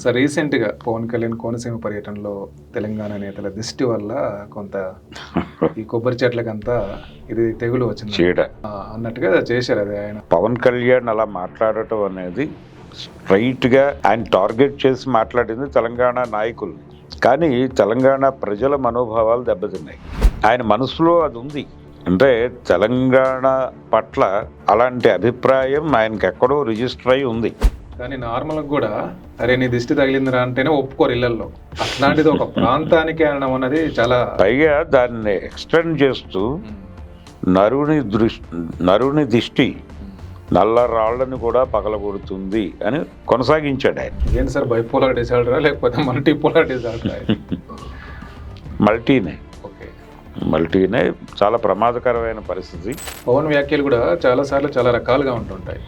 Sir రీసెంట్గా పవన్ కళ్యాణ్ కోనసీమ పర్యటనలో తెలంగాణ నేతల దిష్టి వల్ల కొంత ఈ కొబ్బరి చెట్లకంతా ఇది తెగులు వచ్చింది చీడ అన్నట్టుగా చేశారు. అది ఆయన పవన్ కళ్యాణ్ అలా మాట్లాడటం అనేది స్ట్రైట్గా ఆయన టార్గెట్ చేసి మాట్లాడింది తెలంగాణ నాయకులు. కానీ తెలంగాణ ప్రజల మనోభావాలు దెబ్బతిన్నాయి. ఆయన మనసులో అది ఉంది. అంటే తెలంగాణ పట్ల అలాంటి అభిప్రాయం ఆయనకి ఎక్కడో రిజిస్టర్ అయి ఉంది. కానీ నార్మల్గా కూడా అరే నీ దిష్టి తగిలిందిరా అంటేనే ఒప్పుకోరు ఇళ్లలో. అట్లాంటిది ఒక ప్రాంతానికి అనడం అన్నది చాలా పైగా దాన్ని ఎక్స్టెండ్ చేస్తూ నరుని దిష్టి నల్ల రాళ్లను కూడా పగలగొడుతుంది అని కొనసాగించాడు ఆయన. ఏంటి సార్ బైపోలార్ డిసార్డరా లేకపోతే మల్టీపోలార్ డిసార్డరా? మల్టీనే చాలా ప్రమాదకరమైన పరిస్థితి. పవన్ వ్యాఖ్యలు కూడా చాలాసార్లు చాలా రకాలుగా ఉంటుంటాయి.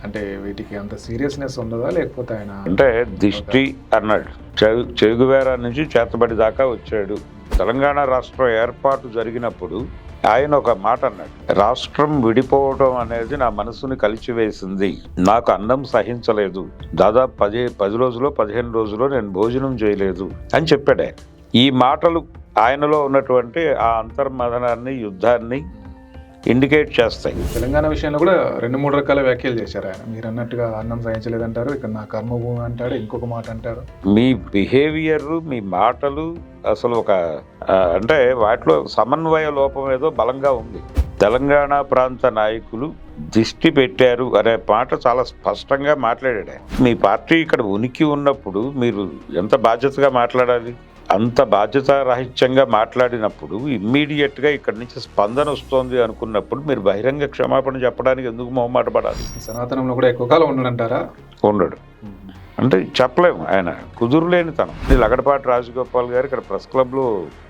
అంటే వీటికి అంత సీరియస్నెస్ ఉండదా లేకపోతే ఆయన అంటే దిష్టి అన్నాడు, చెగువేర నుంచి చేతబడి దాకా వచ్చాడు. తెలంగాణ రాష్ట్రం ఏర్పాటు జరిగినప్పుడు ఆయన ఒక మాట అన్నాడు, రాష్ట్రం విడిపోవడం అనేది నా మనసుని కలిచివేసింది, నాకు అన్నం సహించలేదు, దాదాపు 10 రోజులో 15 రోజులో నేను భోజనం చేయలేదు అని చెప్పాడు ఆయన. ఈ మాటలు ఆయనలో ఉన్నటువంటి ఆ అంతర్మథనాన్ని, యుద్ధాన్ని ఇండికేట్ చేస్తాయి. తెలంగాణ విషయంలో కూడా 2-3 రకాల వ్యాఖ్యలు చేశారు ఆయన. మీరు అన్నట్టుగా అన్నం సహించలేదంటారు, ఇక్కడ నా కర్మభూమి అంటాడు, ఇంకొక మాట అంటారు. మీ బిహేవియర్, మీ మాటలు అసలు ఒక అంటే వాటిలో సమన్వయ లోపం ఏదో బలంగా ఉంది. తెలంగాణ ప్రాంత నాయకులు దిష్టి పెట్టారు అనే మాట చాలా స్పష్టంగా మాట్లాడాడు. మీ పార్టీ ఇక్కడ ఉనికి ఉన్నప్పుడు మీరు ఎంత బాధ్యతగా మాట్లాడాలి? అంత బాధ్యత రహిత్యంగా మాట్లాడినప్పుడు ఇమ్మీడియట్గా ఇక్కడి నుంచి స్పందన వస్తుంది అనుకున్నప్పుడు మీరు బహిరంగ క్షమాపణ చెప్పడానికి ఎందుకు మొహమాట పడాలి? సనాతనంలో కూడా ఎక్కువ కాలం ఉండడంటారా? ఉండడు అంటే చెప్పలేము. ఆయన కుదురులేని తనం. లగడపాటి రాజగోపాల్ గారు ఇక్కడ ప్రెస్ క్లబ్లో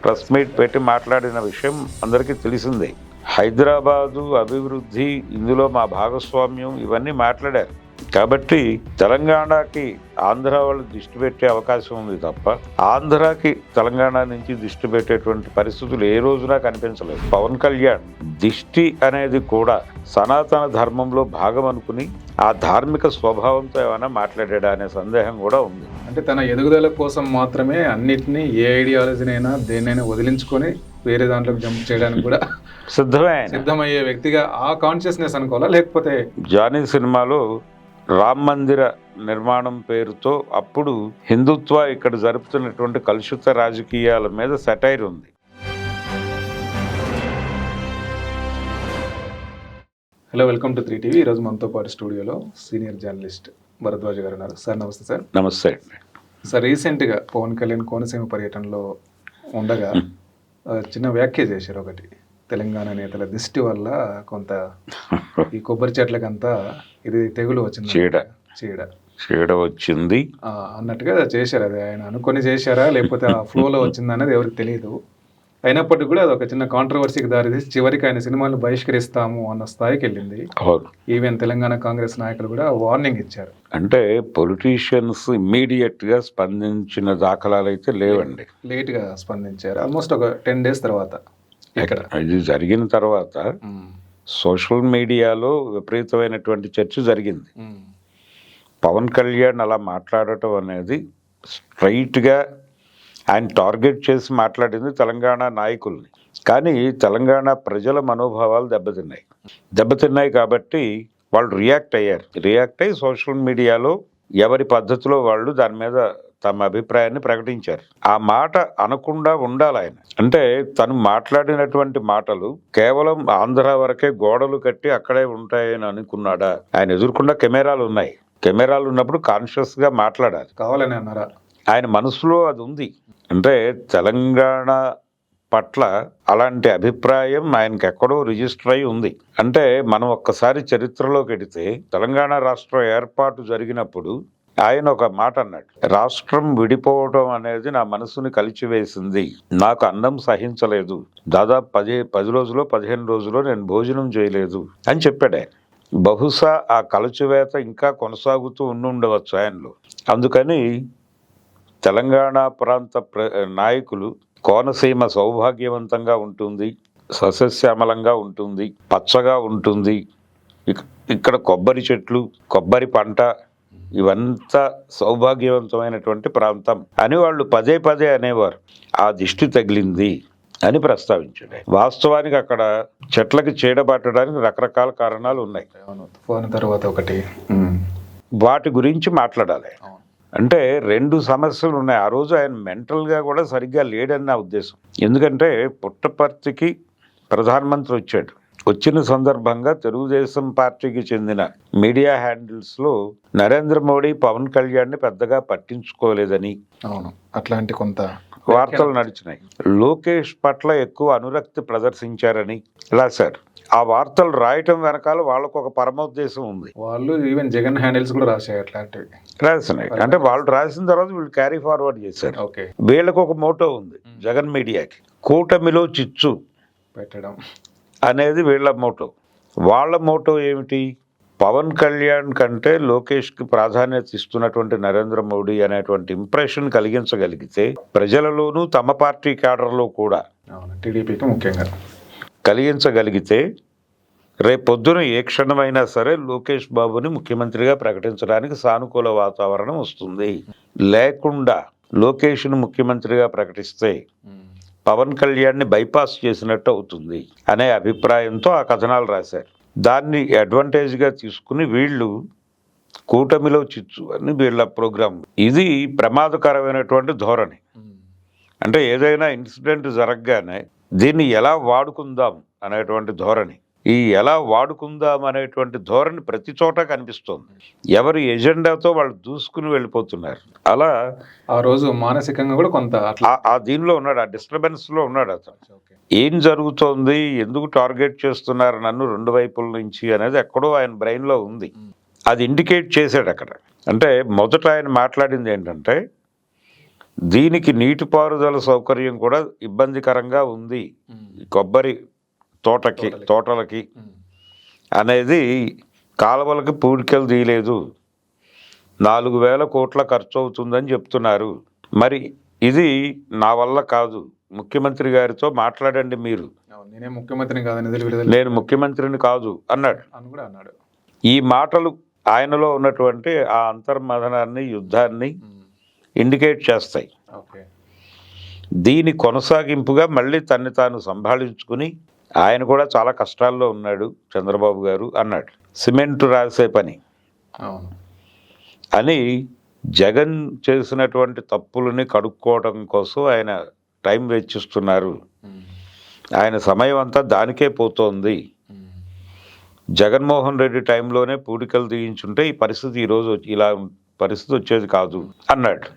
ప్రెస్ మీట్ పెట్టి మాట్లాడిన విషయం అందరికీ తెలిసిందే. హైదరాబాదు అభివృద్ధి, ఇందులో మా భాగస్వామ్యం, ఇవన్నీ మాట్లాడారు. కాబట్టి తెలంగాణకి ఆంధ్ర వాళ్ళు దిష్టి పెట్టే అవకాశం ఉంది తప్ప ఆంధ్రాకి తెలంగాణ నుంచి దిష్టి పెట్టేటువంటి పరిస్థితులు ఏ రోజునా కనిపించలేదు. పవన్ కళ్యాణ్ దిష్టి అనేది కూడా సనాతన ధర్మంలో భాగం అనుకుని ఆ ధార్మిక స్వభావంతో ఏమైనా మాట్లాడా అనే సందేహం కూడా ఉంది. అంటే తన ఎదుగుదల కోసం మాత్రమే అన్నిటినీ, ఏ ఐడియాలజీనైనా దేన్నైనా వదిలించుకొని వేరే దాంట్లోకి జంప్ చేయడానికి కూడా సిద్ధమయ్యే వ్యక్తిగా ఆ కాన్షియస్నెస్ అనుకోవాలా? లేకపోతే జానీ సినిమాలో రామ్ మందిర నిర్మాణం పేరుతో అప్పుడు హిందుత్వ ఇక్కడ జరుపుతున్నటువంటి కలుషిత రాజకీయాల మీద సెటైర్ ఉంది. Hello, welcome to 3TV. ఈరోజు మనతో పాటు స్టూడియోలో సీనియర్ జర్నలిస్ట్ భరద్వాజ్ గారు ఉన్నారు. సార్ నమస్తే. సార్ నమస్తే. సార్ రీసెంట్గా పవన్ కళ్యాణ్ కోనసీమ పర్యటనలో ఉండగా చిన్న వ్యాఖ్య చేశారు ఒకటి, తెలంగాణ నేతల దిష్టి వల్ల కొంత ఈ కొబ్బరి చెట్లకంతా ఇది తెగులు వచ్చింది, చీడ వచ్చింది అన్నట్టుగా చేశారు. అది ఆయన అనుకొని చేశారా లేకపోతే ఆ ఫ్లోలో వచ్చిందా అనేది ఎవరికి తెలియదు. అయినప్పటికీ కూడా అది ఒక చిన్న కాంట్రవర్సీకి దారితీసి చివరికి ఆయన సినిమాలను బహిష్కరిస్తాము అన్న స్థాయికి వెళ్ళింది. ఈవెన్ తెలంగాణ కాంగ్రెస్ నాయకులు కూడా వార్నింగ్ ఇచ్చారు. అంటే పొలిటీషియన్స్ ఇమ్మీడియట్ గా స్పందించిన దాఖలాలు అయితే లేవండి. లేట్ గా స్పందించారు. ఆల్మోస్ట్ ఒక 10 days తర్వాత. ఇది జరిగిన తర్వాత సోషల్ మీడియాలో విపరీతమైనటువంటి చర్చ జరిగింది. పవన్ కళ్యాణ్ అలా మాట్లాడటం అనేది స్ట్రైట్గా ఆయన టార్గెట్ చేసి మాట్లాడింది తెలంగాణ నాయకుల్ని. కానీ తెలంగాణ ప్రజల మనోభావాలు దెబ్బతిన్నాయి కాబట్టి వాళ్ళు రియాక్ట్ అయ్యి సోషల్ మీడియాలో ఎవరి పద్ధతిలో వాళ్ళు దాని మీద తమ అభిప్రాయాన్ని ప్రకటించారు. ఆ మాట అనకుండా ఉండాలి ఆయన. అంటే తను మాట్లాడినటువంటి మాటలు కేవలం ఆంధ్ర వరకే గోడలు కట్టి అక్కడే ఉంటాయని అనుకున్నాడా? ఆయన ఎదుర్కొన్న కెమెరాలు ఉన్నాయి. కెమెరాలు ఉన్నప్పుడు కాన్షియస్ గా మాట్లాడాలి. కావాలని అన్నారా? ఆయన మనసులో అది ఉంది. అంటే తెలంగాణ పట్ల అలాంటి అభిప్రాయం ఆయనకి ఎక్కడో రిజిస్టర్ అయి ఉంది. అంటే మనం ఒక్కసారి చరిత్రలోకి వెడితే తెలంగాణ రాష్ట్రం ఏర్పాటు జరిగినప్పుడు ఆయన ఒక మాట అన్నాడు, రాష్ట్రం విడిపోవడం అనేది నా మనసుని కలిచివేసింది, నాకు అన్నం సహించలేదు, దాదాపు 10 రోజులో 15 రోజులో నేను భోజనం చేయలేదు అని చెప్పాడు ఆయన. బహుశా ఆ కలచివేత ఇంకా కొనసాగుతూ ఉండవచ్చు ఆయనలో. అందుకని తెలంగాణ ప్రాంత నాయకులు కోనసీమ సౌభాగ్యవంతంగా ఉంటుంది, సస్యశ్యామలంగా ఉంటుంది, పచ్చగా ఉంటుంది, ఇక్కడ కొబ్బరి చెట్లు, కొబ్బరి పంట, ఇవంతా సౌభాగ్యవంతమైనటువంటి ప్రాంతం అని వాళ్ళు పదే పదే అనేవారు. ఆ దిష్టి తగిలింది అని ప్రస్తావించాడు. వాస్తవానికి అక్కడ చెట్లకి చీడబట్టడానికి రకరకాల కారణాలు ఉన్నాయి. తుఫాను తర్వాత ఒకటి వాటి గురించి మాట్లాడాలి. అంటే 2 సమస్యలు ఉన్నాయి. ఆ రోజు ఆయన మెంటల్గా కూడా సరిగ్గా లేడని నా ఉద్దేశం. ఎందుకంటే పుట్టపర్తికి ప్రధానమంత్రి వచ్చాడు. వచ్చిన సందర్భంగా తెలుగుదేశం పార్టీకి చెందిన మీడియా హ్యాండిల్స్లో నరేంద్ర మోడీ పవన్ కళ్యాణ్ని పెద్దగా పట్టించుకోలేదని అట్లాంటి కొంత వార్తలు నడిచినాయి. లోకేష్ పట్ల ఎక్కువ అనురక్తి ప్రదర్శించారని రాశారు. ఆ వార్తలు రాయటం వెనకాల వాళ్ళకు ఒక పరమోద్దేశం ఉంది. వాళ్ళు ఈవెన్ జగన్ హ్యాండిల్స్ కూడా రాశాయి అట్లాంటివి రాసినాయి. అంటే వాళ్ళు రాసిన తర్వాత వీళ్ళు క్యారీ ఫార్వర్డ్ చేశారు. ఓకే, వీళ్ళకు ఒక మోటో ఉంది జగన్ మీడియాకి, కూటమిలో చిచ్చు పెట్టడం అనేది వీళ్ళ మోటో. వాళ్ళ మోటో ఏమిటి? పవన్ కళ్యాణ్ కంటే లోకేష్కి ప్రాధాన్యత ఇస్తున్నటువంటి నరేంద్ర మోడీ అనేటువంటి ఇంప్రెషన్ కలిగించగలిగితే ప్రజలలోనూ తమ పార్టీ క్యాడర్లో కూడా టీడీపీకి ముఖ్యంగా కలిగించగలిగితే రేపొద్దున ఏ క్షణమైనా సరే లోకేష్ బాబుని ముఖ్యమంత్రిగా ప్రకటించడానికి సానుకూల వాతావరణం వస్తుంది. లేకుండా లోకేష్ను ముఖ్యమంత్రిగా ప్రకటిస్తే పవన్ కళ్యాణ్ని బైపాస్ చేసినట్టు అవుతుంది అనే అభిప్రాయంతో ఆ కథనాలు రాశారు. దాన్ని అడ్వాంటేజ్గా తీసుకుని వీళ్ళు కూటమిలో చిచ్చు అని వీళ్ళ ప్రోగ్రాం. ఇది ప్రమాదకరమైనటువంటి ధోరణి. అంటే ఏదైనా ఇన్సిడెంట్ జరగగానే దీన్ని ఎలా వాడుకుందాం అనేటువంటి ధోరణి, ఈ ఎలా వాడుకుందాం అనేటువంటి ధోరణి ప్రతి చోట కనిపిస్తోంది. ఎవరి ఎజెండాతో వాళ్ళు దూసుకుని వెళ్ళిపోతున్నారు. అలా ఆ రోజు మానసికంగా కూడా కొంత ఆ దీనిలో ఉన్నాడు, ఆ డిస్టర్బెన్స్లో ఉన్నాడు అతను. ఏం జరుగుతోంది, ఎందుకు టార్గెట్ చేస్తున్నారు నన్ను 2 వైపుల నుంచి అనేది ఎక్కడో ఆయన బ్రెయిన్లో ఉంది. అది ఇండికేట్ చేశాడు అక్కడ. అంటే మొదట ఆయన మాట్లాడింది ఏంటంటే దీనికి నీటిపారుదల సౌకర్యం కూడా ఇబ్బందికరంగా ఉంది కొబ్బరి తోటలకి అనేది. కాలువలకి పూడికలు తీయలేదు, 4,000 కోట్ల ఖర్చు అవుతుందని చెప్తున్నారు. మరి ఇది నా వల్ల కాదు, ముఖ్యమంత్రి గారితో మాట్లాడండి మీరు. నేను ముఖ్యమంత్రిని కాదు అన్నాడు. ఈ మాటలు ఆయనలో ఉన్నటువంటి ఆ అంతర్మథనాన్ని, యుద్ధాన్ని ఇండికేట్ చేస్తాయి. దీని కొనసాగింపుగా మళ్ళీ తన్ని తాను సంభాళించుకుని ఆయన కూడా చాలా కష్టాల్లో ఉన్నాడు చంద్రబాబు గారు అన్నాడు. సిమెంట్ రాసే పని అని జగన్ చేసినటువంటి తప్పులని కడుక్కోవడం కోసం ఆయన టైం వెచ్చిస్తున్నారు. ఆయన సమయం అంతా దానికే పోతోంది. జగన్మోహన్ రెడ్డి టైంలోనే పూడికలు తీయించుంటే ఈ పరిస్థితి ఈరోజు ఇలా పరిస్థితి వచ్చేది కాదు అన్నాడు.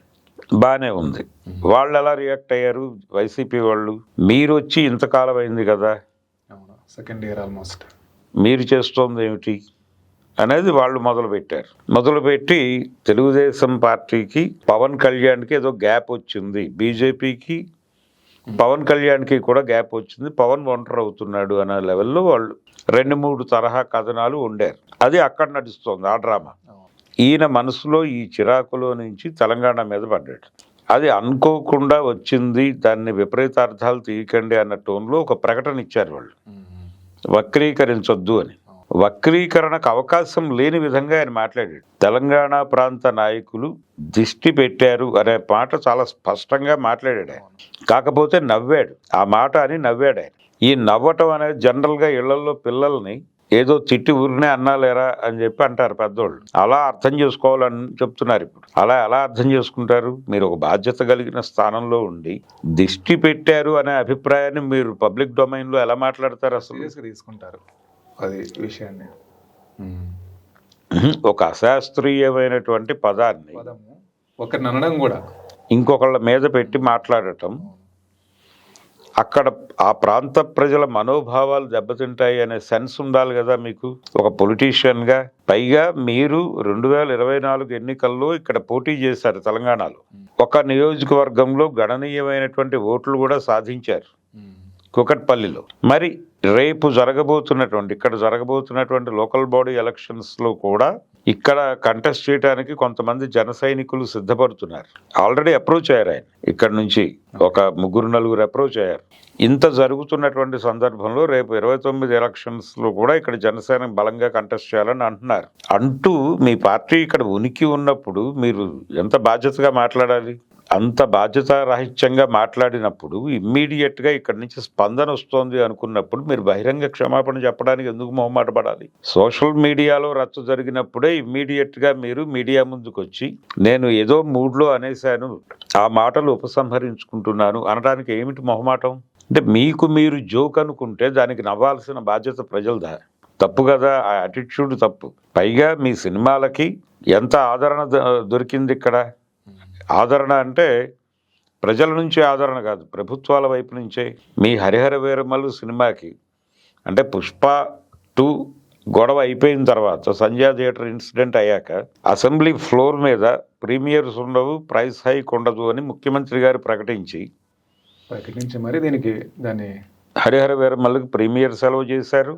బాగానే ఉంది. వాళ్ళు ఎలా రియాక్ట్ అయ్యారు వైసీపీ వాళ్ళు? మీరు వచ్చి ఇంతకాలం అయింది కదా, సెకండ్ ఇయర్ ఆల్మోస్ట్, మీరు చేస్తోంది ఏమిటి అనేది వాళ్ళు మొదలుపెట్టి తెలుగుదేశం పార్టీకి పవన్ కళ్యాణ్కి ఏదో గ్యాప్ వచ్చింది, బీజేపీకి పవన్ కళ్యాణ్కి కూడా గ్యాప్ వచ్చింది, పవన్ ఒంటరి అవుతున్నాడు అనే లెవెల్లో వాళ్ళు 2-3 తరహా కథనాలు ఉండారు. అది అక్కడ నడుస్తోంది ఆ డ్రామా. ఈయన మనసులో ఈ చిరాకులో నుంచి తెలంగాణ మీద పడ్డాడు. అది అనుకోకుండా వచ్చింది, దాన్ని విపరీతార్థాలు తీయకండి అన్న టోన్లో ఒక ప్రకటన ఇచ్చారు వాళ్ళు, వక్రీకరించొద్దు అని. వక్రీకరణకు అవకాశం లేని విధంగా ఆయన మాట్లాడాడు. తెలంగాణ ప్రాంత నాయకులు దిష్టి పెట్టారు అనే మాట చాలా స్పష్టంగా మాట్లాడాడు ఆయన. కాకపోతే నవ్వాడు, ఆ మాట అని నవ్వాడు ఆయన. ఈ నవ్వటం అనేది జనరల్గా ఇళ్లలో పిల్లల్ని ఏదో తిట్టి ఊరినే అన్నాలేరా అని చెప్పి అంటారు పెద్దోళ్ళు. అలా అర్థం చేసుకోవాలని చెప్తున్నారు ఇప్పుడు. అలా ఎలా అర్థం చేసుకుంటారు? మీరు ఒక బాధ్యత కలిగిన స్థానంలో ఉండి దిష్టి పెట్టారు అనే అభిప్రాయాన్ని మీరు పబ్లిక్ డొమైన్లో ఎలా మాట్లాడతారు? అసలు తీసుకుంటారు అది విషయాన్ని. ఒక అశాస్త్రీయమైనటువంటి పదాన్ని ఒకరిని అనడం కూడా ఇంకొకళ్ళ మీద పెట్టి మాట్లాడటం, అక్కడ ఆ ప్రాంత ప్రజల మనోభావాలు దెబ్బతింటాయి అనే సెన్స్ ఉండాలి కదా మీకు ఒక పొలిటీషియన్గా. పైగా మీరు 2024 ఎన్నికల్లో ఇక్కడ పోటీ చేశారు తెలంగాణలో. ఒక నియోజకవర్గంలో గణనీయమైనటువంటి ఓట్లు కూడా సాధించారు, కుకట్పల్లిలో. మరి రేపు ఇక్కడ జరగబోతున్నటువంటి లోకల్ బాడీ ఎలక్షన్స్లో కూడా ఇక్కడ కంటెస్ట్ చేయడానికి కొంతమంది జన సైనికులు సిద్ధపడుతున్నారు. ఆల్రెడీ అప్రోచ్ అయ్యారు ఆయన. ఇక్కడ నుంచి ఒక 3-4 అప్రోచ్ అయ్యారు. ఇంత జరుగుతున్నటువంటి సందర్భంలో రేపు 29 ఎలక్షన్స్ లో కూడా ఇక్కడ జనసేన బలంగా కంటెస్ట్ చేయాలని అంటున్నారు. అంటూ మీ పార్టీ ఇక్కడ ఉనికి ఉన్నప్పుడు మీరు ఎంత బాధ్యతగా మాట్లాడాలి? అంత బాధ్యతారాహిత్యంగా మాట్లాడినప్పుడు ఇమ్మీడియట్ గా ఇక్కడ నుంచి స్పందన వస్తోంది అనుకున్నప్పుడు మీరు బహిరంగ క్షమాపణ చెప్పడానికి ఎందుకు మొహమాట పడాలి? సోషల్ మీడియాలో రచ్చ జరిగినప్పుడే ఇమ్మీడియట్ గా మీరు మీడియా ముందుకు వచ్చి నేను ఏదో మూడ్లో అనేశాను, ఆ మాటలు ఉపసంహరించుకుంటున్నాను అనడానికి ఏమిటి మొహమాటం? అంటే మీకు మీరు జోక్ అనుకుంటే దానికి నవ్వాల్సిన బాధ్యత ప్రజలదా? తప్పు కదా, ఆ యాటిట్యూడ్ తప్పు. పైగా మీ సినిమాలకి ఎంత ఆదరణ దొరికింది ఇక్కడ. ఆదరణ అంటే ప్రజల నుంచి ఆదరణ కాదు, ప్రభుత్వాల వైపు నుంచే. మీ హరిహర వీరమల్లు సినిమాకి అంటే పుష్ప 2 గొడవ అయిపోయిన తర్వాత, సంజయ్ థియేటర్ ఇన్సిడెంట్ అయ్యాక అసెంబ్లీ ఫ్లోర్ మీద ప్రీమియర్స్ ఉండవు, ప్రైస్ హైక్ ఉండదు అని ముఖ్యమంత్రి గారు ప్రకటించి మరి దీనికి దాన్ని హరిహర వీరమల్లుకి ప్రీమియర్ సెలవు చేశారు.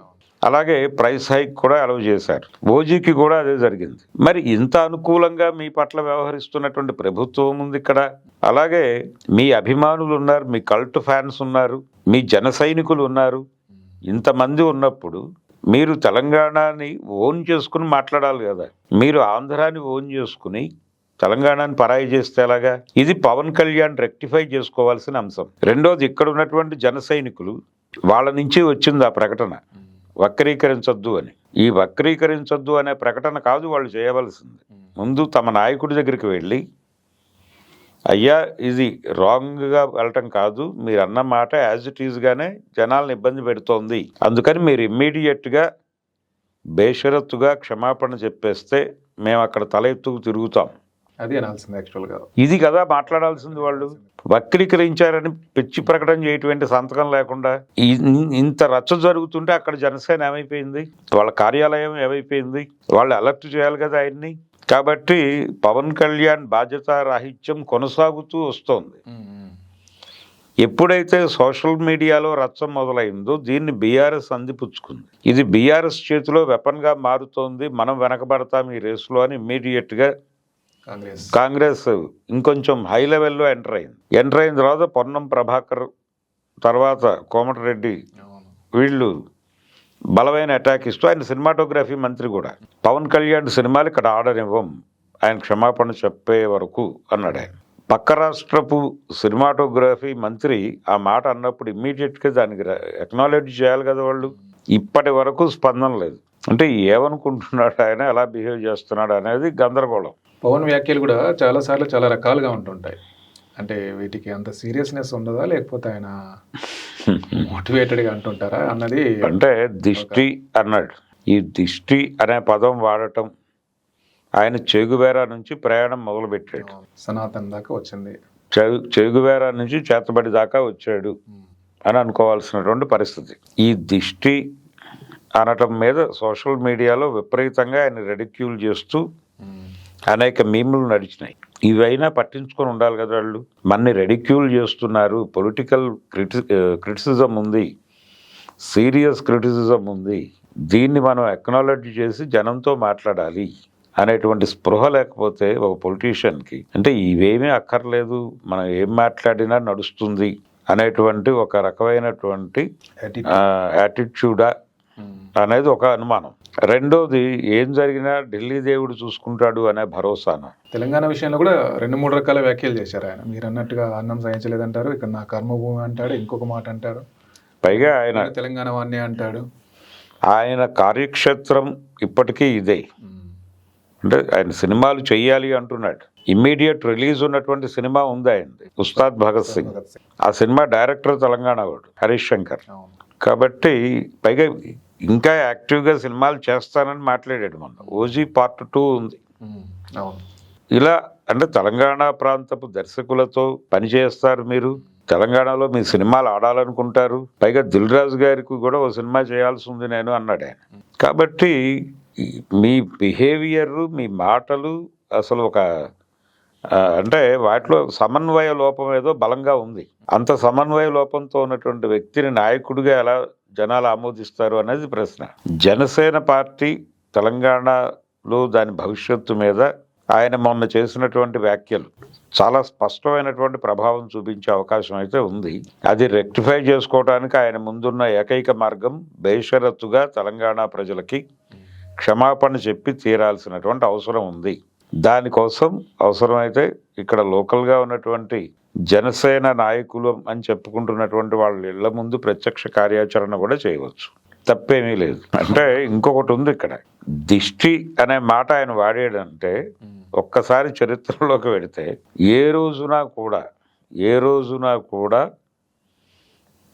అలాగే ప్రైస్ హైక్ కూడా అలౌ చేశారు. ఓజీకి కూడా అదే జరిగింది. మరి ఇంత అనుకూలంగా మీ పట్ల వ్యవహరిస్తున్నటువంటి ప్రభుత్వం ఉంది ఇక్కడ. అలాగే మీ అభిమానులు ఉన్నారు, మీ కల్ట్ ఫ్యాన్స్ ఉన్నారు, మీ జన సైనికులు ఉన్నారు. ఇంతమంది ఉన్నప్పుడు మీరు తెలంగాణని ఓన్ చేసుకుని మాట్లాడాలి కదా. మీరు ఆంధ్రాని ఓన్ చేసుకుని తెలంగాణని పరాయి చేస్తే ఎలాగా? ఇది పవన్ కళ్యాణ్ రెక్టిఫై చేసుకోవాల్సిన అంశం. రెండోది, ఇక్కడ ఉన్నటువంటి జన సైనికులు వాళ్ళ నుంచి వచ్చింది ఆ ప్రకటన, వక్రీకరించొద్దు అని. ఈ వక్రీకరించొద్దు అనే ప్రకటన కాదు వాళ్ళు చేయవలసింది. ముందు తమ నాయకుడి దగ్గరికి వెళ్ళి, అయ్యా ఇది రాంగ్గా వెళ్ళటం కాదు, మీరు అన్న మాట యాజ్ ఇట్ ఈజ్గానే జనాలను ఇబ్బంది పెడుతోంది, అందుకని మీరు ఇమ్మీడియట్గా బేషరత్తుగా క్షమాపణ చెప్పేస్తే మేము అక్కడ తల ఎత్తుకు తిరుగుతాం. అది అనాల్సింది యాక్చువల్గా. ఇది కదా మాట్లాడాల్సింది. వాళ్ళు వక్రీకరించారని పిచ్చి ప్రకటన చేయటువంటి సంతకం లేకుండా ఇంత రచ్చ జరుగుతుంటే అక్కడ జనసేన ఏమైపోయింది? వాళ్ళ కార్యాలయం ఏమైపోయింది? వాళ్ళు అలర్ట్ చేయాలి కదా ఆయన్ని. కాబట్టి పవన్ కళ్యాణ్ బాధ్యతారాహిత్యం కొనసాగుతూ వస్తోంది. ఎప్పుడైతే సోషల్ మీడియాలో రచ్చ మొదలైందో దీన్ని బీఆర్ఎస్ అందిపుచ్చుకుంది. ఇది బీఆర్ఎస్ చేతిలో వెపన్గా మారుతోంది, మనం వెనకబడతాం ఈ రేసులో అని ఇమ్మీడియట్గా కాంగ్రెస్ ఇంకొంచెం హై లెవెల్లో ఎంటర్ అయిన తర్వాత పొన్నం ప్రభాకర్ తర్వాత కోమటిరెడ్డి వీళ్ళు బలమైన అటాక్ ఇస్తూ, ఆయన సినిమాటోగ్రఫీ మంత్రి కూడా, పవన్ కళ్యాణ్ సినిమాలు ఇక్కడ ఆడనివ్వం, ఆయన క్షమాపణ చెప్పే వరకు అన్నాడు ఆయన. పక్క రాష్ట్రపు సినిమాటోగ్రఫీ మంత్రి ఆ మాట అన్నప్పుడు ఇమ్మీడియట్గా దానికి ఎక్నాలెడ్జ్ చేయాలి కదా వాళ్ళు. ఇప్పటి వరకు స్పందన లేదు. అంటే ఏమనుకుంటున్నాడు ఆయన, ఎలా బిహేవ్ చేస్తున్నాడు అనేది గందరగోళం. పవన్ వ్యాఖ్యలు కూడా చాలాసార్లు చాలా రకాలుగా ఉంటుంటాయి. అంటే వీటికి అంత సీరియస్నెస్ ఉండదా, లేకపోతే ఆయన మోటివేటెడ్గా అంటుంటారా అన్నది. అంటే దిష్టి అన్నాడు. ఈ దిష్టి అనే పదం వాడటం, ఆయన చెగువేరా నుంచి ప్రయాణం మొదలుపెట్టాడు, సనాతన్ దాకా వచ్చింది, చెగువేరా నుంచి చేతబడి దాకా వచ్చాడు అని అనుకోవాల్సినటువంటి పరిస్థితి. ఈ దిష్టి అనటం మీద సోషల్ మీడియాలో విపరీతంగా ఆయన రెడిక్యూల్ చేస్తూ అనేక మీములు నడిచినాయి. ఇవైనా పట్టించుకొని ఉండాలి కదా వాళ్ళు. మన్ని రెడిక్యూల్ చేస్తున్నారు, పొలిటికల్ క్రిటిసిజం ఉంది, సీరియస్ క్రిటిసిజం ఉంది, దీన్ని మనం అక్నాలెడ్జ్ చేసి జనంతో మాట్లాడాలి అనేటువంటి స్పృహ లేకపోతే ఒక పొలిటీషియన్కి, అంటే ఇవేమీ అక్కర్లేదు, మనం ఏం మాట్లాడినా నడుస్తుంది అనేటువంటి ఒక రకమైనటువంటి యాటిట్యూడా అనేది ఒక అనుమానం. రెండోది, ఏం జరిగినా ఢిల్లీ దేవుడు చూసుకుంటాడు అనే భరోసాన. తెలంగాణ విషయంలో కూడా 2-3 రకాల వ్యాఖ్యలు చేశారు ఆయన. మీరు అన్నట్టుగా అన్నం సహించలేదంటారు, ఇక్కడ నా కర్మభూమి అంటాడు, ఇంకొక మాట అంటారు, పైగా ఆయన తెలంగాణ వాణ్ణి అంటాడు. ఆయన కార్యక్షేత్రం ఇప్పటికీ ఇదే. అంటే ఆయన సినిమాలు చెయ్యాలి అంటున్నాడు. ఇమ్మీడియట్ రిలీజ్ ఉన్నటువంటి సినిమా ఉంది ఆయనది, ఉస్తాద్ భగత్ సింగ్. ఆ సినిమా డైరెక్టర్ తెలంగాణ వాడు హరీష్ శంకర్. కాబట్టి పైగా ఇంకా యాక్టివ్గా సినిమాలు చేస్తానని మాట్లాడాడు. మొన్న ఓజీ పార్ట్ 2 ఉంది. ఇలా అంటే తెలంగాణ ప్రాంతపు దర్శకులతో పనిచేస్తారు మీరు, తెలంగాణలో మీ సినిమాలు ఆడాలనుకుంటారు, పైగా దిల్ రాజు గారికి కూడా ఓ సినిమా చేయాల్సి ఉంది నేను అన్నాడు ఆయన. కాబట్టి మీ బిహేవియర్, మీ మాటలు అసలు ఒక అంటే వాటిలో సమన్వయ లోపం ఏదో బలంగా ఉంది. అంత సమన్వయ లోపంతో ఉన్నటువంటి వ్యక్తిని నాయకుడిగా ఎలా జనాలు ఆమోదిస్తారు అనేది ప్రశ్న. జనసేన పార్టీ తెలంగాణ తెలంగాణలో దాని భవిష్యత్తు మీద ఆయన మొన్న చేసినటువంటి వ్యాఖ్యలు చాలా స్పష్టమైనటువంటి ప్రభావం చూపించే అవకాశం అయితే ఉంది. అది రెక్టిఫై చేసుకోవడానికి ఆయన ముందున్న ఏకైక మార్గం బేషరతుగా తెలంగాణ ప్రజలకి క్షమాపణ చెప్పి తీరాల్సినటువంటి అవసరం ఉంది. దానికోసం అవసరమైతే ఇక్కడ లోకల్గా ఉన్నటువంటి జనసేన నాయకులు అని చెప్పుకుంటున్నటువంటి వాళ్ళ ఇళ్ల ముందు ప్రత్యక్ష కార్యాచరణ కూడా చేయవచ్చు, తప్పేమీ లేదు. అంటే ఇంకొకటి ఉంది ఇక్కడ, దిష్టి అనే మాట ఆయన వాడాడంటే ఒక్కసారి చరిత్రలోకి వెళితే ఏ రోజున కూడా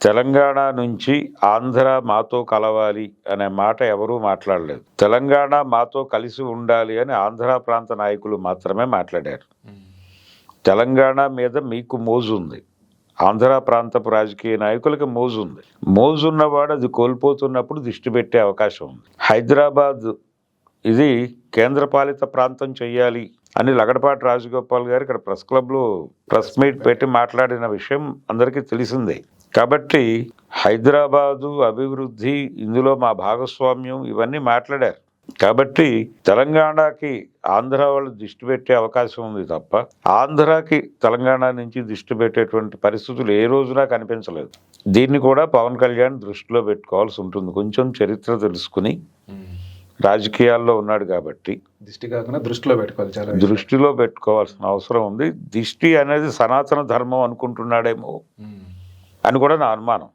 తెలంగాణ నుంచి ఆంధ్ర మాతో కలవాలి అనే మాట ఎవరూ మాట్లాడలేదు. తెలంగాణ మాతో కలిసి ఉండాలి అని ఆంధ్ర ప్రాంత నాయకులు మాత్రమే మాట్లాడారు. తెలంగాణ మీద మీకు మోజు ఉంది, ఆంధ్ర ప్రాంతపు రాజకీయ నాయకులకి మోజు ఉంది. మోజున్నవాడు అది కోల్పోతున్నప్పుడు దిష్టి పెట్టే అవకాశం ఉంది. హైదరాబాద్ ఇది కేంద్రపాలిత ప్రాంతం చెయ్యాలి అని లగడపాటి రాజగోపాల్ గారు ఇక్కడ ప్రెస్ క్లబ్లో ప్రెస్ మీట్ పెట్టి మాట్లాడిన విషయం అందరికీ తెలిసిందే. కాబట్టి హైదరాబాదు అభివృద్ధి, ఇందులో మా భాగస్వామ్యం, ఇవన్నీ మాట్లాడారు. కాబట్టి తెలంగాణకి ఆంధ్ర వాళ్ళు దిష్టి పెట్టే అవకాశం ఉంది తప్ప ఆంధ్రాకి తెలంగాణ నుంచి దిష్టి పెట్టేటువంటి పరిస్థితులు ఏ రోజునా కనిపించలేదు. దీన్ని కూడా పవన్ కళ్యాణ్ దృష్టిలో పెట్టుకోవాల్సి ఉంటుంది. కొంచెం చరిత్ర తెలుసుకుని, రాజకీయాల్లో ఉన్నాడు కాబట్టి దిష్టి కాకుండా దృష్టిలో పెట్టుకోవాల్సిన అవసరం ఉంది. దిష్టి అనేది సనాతన ధర్మం అనుకుంటున్నాడేమో అని కూడా నా అనుమానం.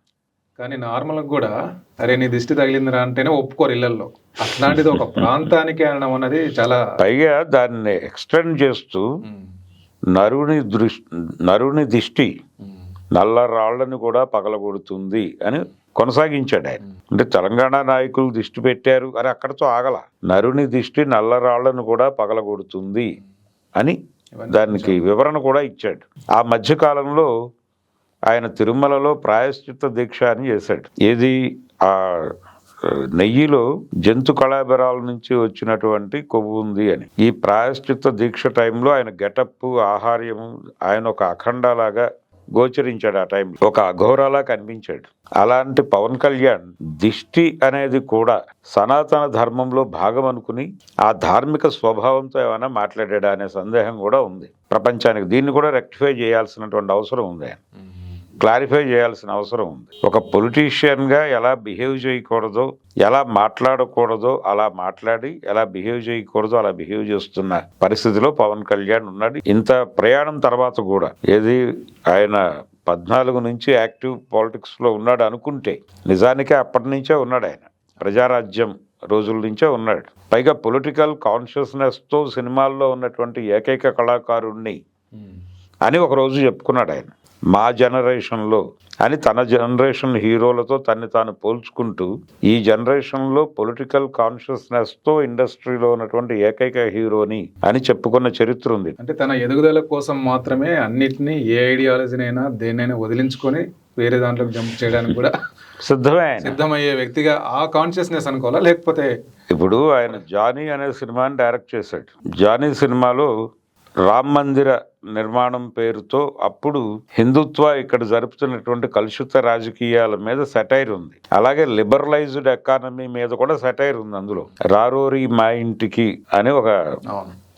కానీ నార్మల్గా కూడా అరే నీ దిష్టి తగిలిందిరా అంటేనే ఒప్పుకోరు ఇళ్లలో. అట్లాంటిది ఒక ప్రాంతానికి అనడం అన్నది చాలా, పైగా దాన్ని ఎక్స్టెండ్ చేస్తూ నరుని దిష్టి నల్ల రాళ్లను కూడా పగలగొడుతుంది అని కొనసాగించాడు ఆయన. అంటే తెలంగాణ నాయకులు దిష్టి పెట్టారు అని అక్కడతో ఆగల, నరుని దిష్టి నల్ల రాళ్లను కూడా పగలగొడుతుంది అని దానికి వివరణ కూడా ఇచ్చాడు. ఆ మధ్య కాలంలో ఆయన తిరుమలలో ప్రాయశ్చిత్త దీక్ష అని చేశాడు. ఏది, ఆ నెయ్యిలో జంతు కళాబెరాల నుంచి వచ్చినటువంటి కొవ్వు ఉంది అని. ఈ ప్రాయశ్చిత్త దీక్ష టైంలో ఆయన గెటప్, ఆహార్యము, ఆయన ఒక అఖండలాగా గోచరించాడు. ఆ టైంలో ఒక అఘోరాలా కనిపించాడు. అలాంటి పవన్ కళ్యాణ్ దిష్టి అనేది కూడా సనాతన ధర్మంలో భాగం అనుకుని ఆ ధార్మిక స్వభావంతో ఏమైనా మాట్లాడాడా అనే సందేహం కూడా ఉంది ప్రపంచానికి. దీన్ని కూడా రెక్టిఫై చేయాల్సినటువంటి అవసరం ఉంది, ఆయన క్లారిఫై చేయాల్సిన అవసరం ఉంది. ఒక పొలిటీషియన్గా ఎలా బిహేవ్ చేయకూడదో, ఎలా మాట్లాడకూడదో అలా మాట్లాడి, ఎలా బిహేవ్ చేయకూడదో అలా బిహేవ్ చేస్తున్న పరిస్థితిలో పవన్ కళ్యాణ్ ఉన్నాడు. ఇంత ప్రయాణం తర్వాత కూడా, ఏది ఆయన 14 నుంచి యాక్టివ్ పాలిటిక్స్లో ఉన్నాడు అనుకుంటే నిజానికి అప్పటి నుంచే ఉన్నాడు. ఆయన ప్రజారాజ్యం రోజుల నుంచే ఉన్నాడు. పైగా పొలిటికల్ కాన్షియస్నెస్తో సినిమాల్లో ఉన్నటువంటి ఏకైక కళాకారుణ్ణి అని ఒకరోజు చెప్పుకున్నాడు ఆయన. మా జనరేషన్లో అని తన జనరేషన్ హీరోలతో తన్ని తాను పోల్చుకుంటూ ఈ జనరేషన్లో పొలిటికల్ కాన్షియస్నెస్తో ఇండస్ట్రీలో ఉన్నటువంటి ఏకైక హీరోని అని చెప్పుకున్న చరిత్ర ఉంది. అంటే తన ఎదుగుదల కోసం మాత్రమే అన్నిటినీ, ఏ ఐడియాలజీనైనా దేన్నైనా వదిలించుకొని వేరే దాంట్లోకి జంప్ చేయడానికి కూడా సిద్ధమయ్యే వ్యక్తిగా ఆ కాన్షియస్నెస్ అనుకోవాలా, లేకపోతే ఇప్పుడు ఆయన జానీ అనే సినిమాని డైరెక్ట్ చేశాడు. జానీ సినిమాలో రామ్ మందిర నిర్మాణం పేరుతో అప్పుడు హిందుత్వ ఇక్కడ జరుపుతున్నటువంటి కలుషిత రాజకీయాల మీద సెటైర్ ఉంది. అలాగే లిబరలైజ్డ్ ఎకానమీ మీద కూడా సెటైర్ ఉంది. అందులో రారోరి మా ఇంటికి అని ఒక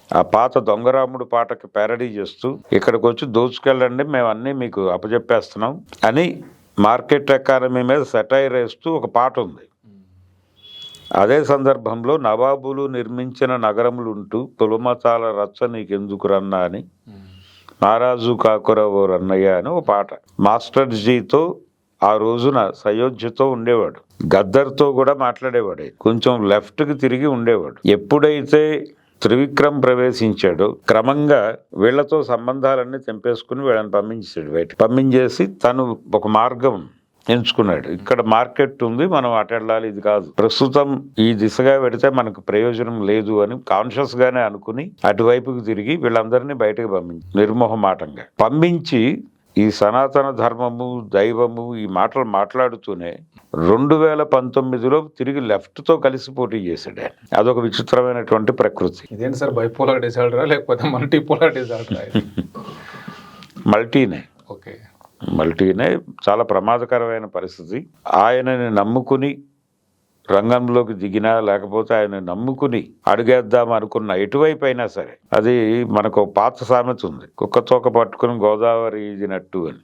ఆ పాత దొంగరాముడు పాటకి ప్యారడీ చేస్తూ ఇక్కడికి వచ్చి దోచుకెళ్ళండి, మేము అన్నీ మీకు అప్పచెప్పేస్తున్నాం అని మార్కెట్ ఎకానమీ మీద సెటైర్ వేస్తూ ఒక పాట ఉంది. అదే సందర్భంలో నవాబులు నిర్మించిన నగరములుంటూ కులమతాల రచ్చ నీకెందుకు రన్నా అని, నారాజు కాకురవో రన్నయ్య అని ఒక పాట. మాస్టర్ జీతో ఆ రోజున సయోధ్యతో ఉండేవాడు, గద్దర్తో కూడా మాట్లాడేవాడు, కొంచెం లెఫ్ట్కి తిరిగి ఉండేవాడు. ఎప్పుడైతే త్రివిక్రమ్ ప్రవేశించాడో క్రమంగా వీళ్లతో సంబంధాలన్నీ తెంపేసుకుని వీళ్ళని పంపించాడు, బయట పంపించేసి తను ఒక మార్గం ఎంచుకున్నాడు. ఇక్కడ మార్కెట్ ఉంది, మనం అటు వెళ్ళాలి, ఇది కాదు, ప్రస్తుతం ఈ దిశగా పెడితే మనకు ప్రయోజనం లేదు అని కాన్షియస్ గానే అనుకుని అటువైపుకి తిరిగి వీళ్ళందరినీ బయటకు నిర్మోహమాటంగా పంపించి ఈ సనాతన ధర్మము, దైవము ఈ మాటలు మాట్లాడుతూనే 2019లో తిరిగి లెఫ్ట్ తో కలిసి పోటీ చేశాడు. అదొక విచిత్రమైనటువంటి ప్రకృతి. ఇదేంటి సార్, బైపోలార్ డిజార్డరా లేకపోతే మల్టీపోలార్ డిజార్డరా? మల్టీనే. ఓకే, మల్టీనే. చాలా ప్రమాదకరమైన పరిస్థితి. ఆయనని నమ్ముకుని రంగంలోకి దిగినా లేకపోతే ఆయన నమ్ముకుని అడుగేద్దాం అనుకున్న ఎటువైపు అయినా సరే, అది మనకు పాత సామెత ఉంది, కుక్క తోక పట్టుకుని గోదావరి ఈదినట్టు అని.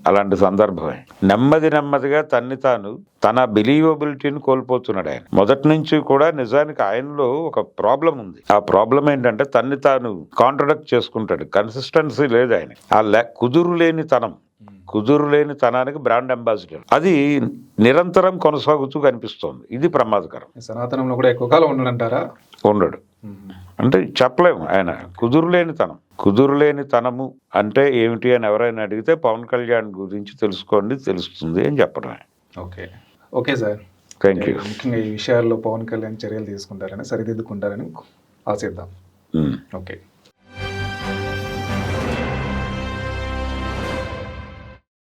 అలాంటి సందర్భమే. నెమ్మదిగా తాను తన బిలీవబిలిటీని కోల్పోతున్నాడు ఆయన. మొదటి నుంచి కూడా నిజానికి ఆయనలో ఒక ప్రాబ్లం ఉంది. ఆ ప్రాబ్లం ఏంటంటే తాను కాంట్రడిక్ట్ చేసుకుంటాడు. కన్సిస్టెన్సీ లేదు ఆయన. కుదురులేని తనానికి బ్రాండ్ అంబాసిడర్, అది నిరంతరం కొనసాగుతూ కనిపిస్తోంది. ఇది ప్రమాదకరం. సనాతనంలో కూడా ఎక్కువ కాలం ఉండడంటారా? ఉండడు అంటే చెప్పలేము. ఆయన కుదురులేని తనము అంటే ఏమిటి అని ఎవరైనా అడిగితే పవన్ కళ్యాణ్ గురించి తెలుస్తుంది అని చెప్పడమే. Okay sir, thank you. ముఖ్యంగా ఈ విషయాల్లో పవన్ కళ్యాణ్ చర్యలు తీసుకుంటారని, సరిదిద్దుకుంటారని ఆశిద్దాం. ఓకే.